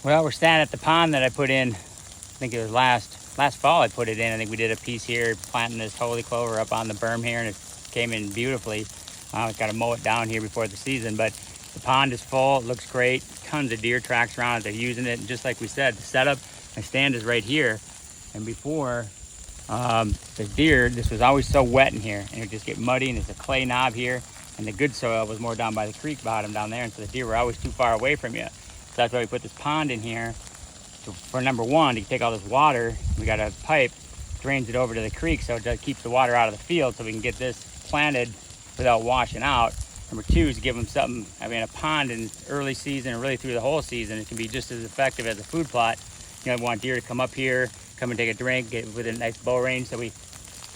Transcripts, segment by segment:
Well, we're standing at the pond that I put in. I think it was last fall I put it in. I think we did a piece here planting this holy clover up on the berm here, and it came in beautifully. I've got to mow it down here before the season, but the pond is full. It looks great. Tons of deer tracks around it. They're using it. And just like we said, the setup, my stand is right here. And before the deer, this was always so wet in here, and it would just get muddy, and there's a clay knob here. And the good soil was more down by the creek bottom down there. And so the deer were always too far away from you. So that's why we put this pond in here. So for number one, to take all this water, we got a pipe, drains it over to the creek, so it keeps the water out of the field, so we can get this planted without washing out. Number two is to give them something. I mean, a pond in early season and really through the whole season, it can be just as effective as a food plot. You know, we want deer to come up here, come and take a drink, get within a nice bow range. So we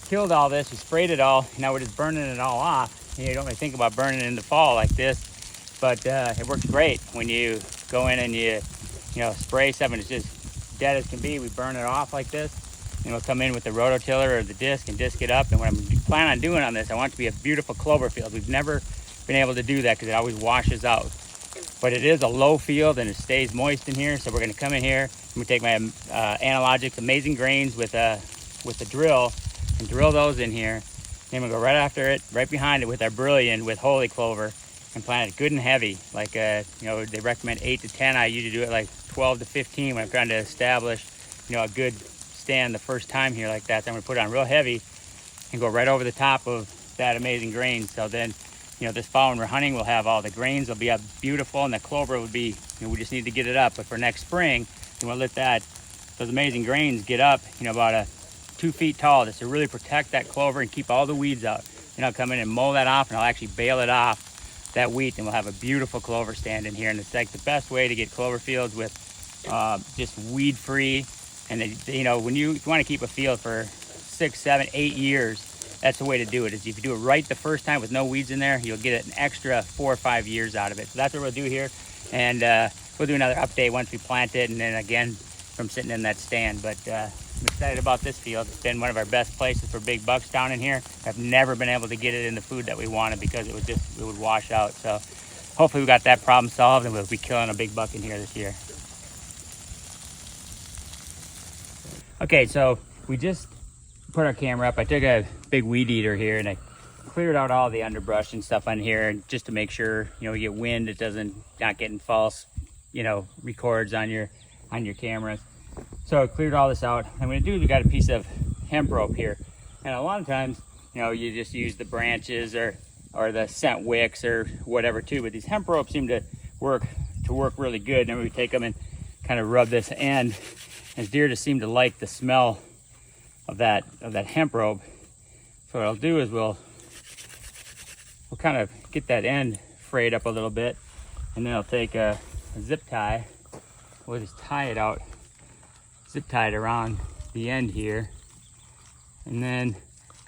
killed all this, we sprayed it all, now we're just burning it all off. You know, you don't really think about burning it in the fall like this, but it works great when you go in and you spray something. It's just dead as can be. We burn it off like this, and we'll come in with the rototiller or the disc and disc it up. And what I'm planning on doing on this, I want it to be a beautiful clover field. We've never been able to do that because it always washes out. But it is a low field and it stays moist in here. So we're going to come in here. I'm going to take my Analogics Amazing Grains with a drill and drill those in here. Then we'll go right after it, right behind it with our Brilliant with Holy Clover, and plant it good and heavy. Like they recommend 8 to 10. I usually do it like 12 to 15 when I'm trying to establish a good stand the first time here like that. So I'm going to put it on real heavy and go right over the top of that Amazing Grains. So then this fall when we're hunting, we'll have all the grains will be up beautiful, and the clover would be, we just need to get it up. But for next spring, we'll let those Amazing Grains get up, about 2 feet tall, just to really protect that clover and keep all the weeds out. And I'll come in and mow that off, and I'll actually bale it off, that wheat, and we'll have a beautiful clover stand in here. And it's like the best way to get clover fields with just weed free. And if you want to keep a field for 6, 7, 8 years, that's the way to do it. Is if you do it right the first time with no weeds in there, you'll get an extra 4 or 5 years out of it. So that's what we'll do here, and we'll do another update once we plant it, and then again from sitting in that stand. But I'm excited about this field. It's been one of our best places for big bucks down in here. I've never been able to get it in the food that we wanted because it would wash out. So hopefully we got that problem solved, and we'll be killing a big buck in here this year. Okay, so we just put our camera up. I took a big weed eater here and I cleared out all the underbrush and stuff on here, just to make sure we get wind, it not getting false records on your cameras. So I cleared all this out. I'm going to do, we got a piece of hemp rope here, and a lot of times you just use the branches or the scent wicks or whatever too, but these hemp ropes seem to work really good. And we take them and kind of rub this end, and deer just seem to like the smell of that hemp rope. So what I'll do is we'll kind of get that end frayed up a little bit, and then I'll take a zip tie. We'll just tie it out, zip tie it around the end here. And then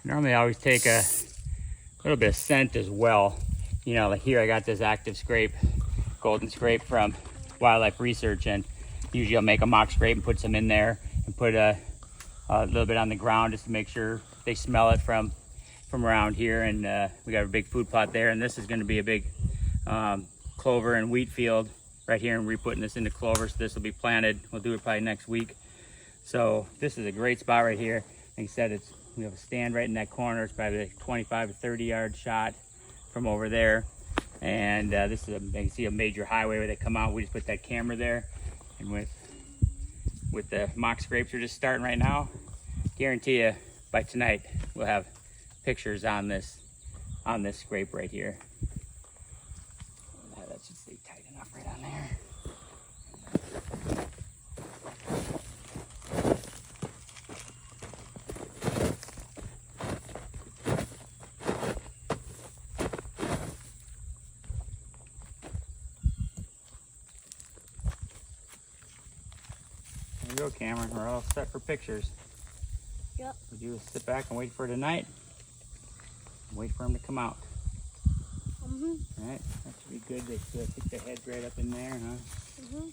normally I always take a little bit of scent as well. Like here I got this active scrape, golden scrape from Wildlife Research, and usually I'll make a mock scrape and put some in there and put a little bit on the ground just to make sure they smell it from around here. And we got a big food plot there, and this is going to be a big clover and wheat field right here, and we're putting this into clover, so this will be planted. We'll do it probably next week. So this is a great spot right here. Like I said, we have a stand right in that corner. It's probably a 25 to 30 yard shot from over there, and this is you can see a major highway where they come out. We just put that camera there, and with the mock scrapes we're just starting right now, guarantee you by tonight we'll have pictures on this scrape right here. That should stay tight enough right on there. There you go, Cameron. We're all set for pictures. Yep. Would you sit back and wait for tonight? Wait for them to come out. Mm-hmm. All right, that should be good. They stick their heads right up in there, huh? Mm-hmm.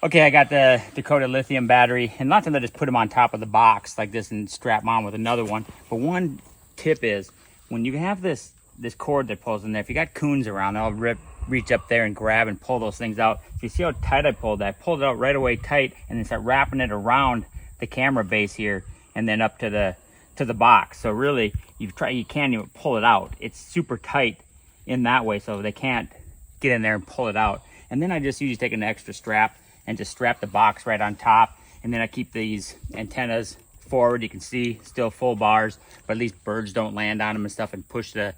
Okay, I got the Dakota lithium battery, and lots of them I just put them on top of the box like this and strap them on with another one. But one tip is, when you have this this cord that pulls in there. If you got coons around, I'll reach up there and grab and pull those things out. If you see how tight I pulled that, I pulled it out right away tight, and then start wrapping it around the camera base here, and then up to the box. So really, you can't even pull it out. It's super tight in that way, so they can't get in there and pull it out. And then I just usually take an extra strap and just strap the box right on top. And then I keep these antennas forward. You can see still full bars, but at least birds don't land on them and stuff and push the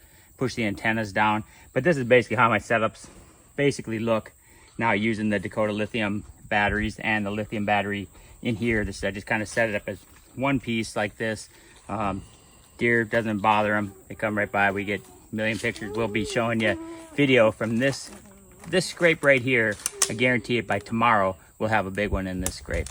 antennas down. But this is basically how my setups basically look now, using the Dakota lithium batteries and the lithium battery in here. I just kind of set it up as one piece like this. Deer doesn't bother them. They come right by. We get a million pictures. We'll be showing you video from this scrape right here. I guarantee it, by tomorrow we'll have a big one in this scrape.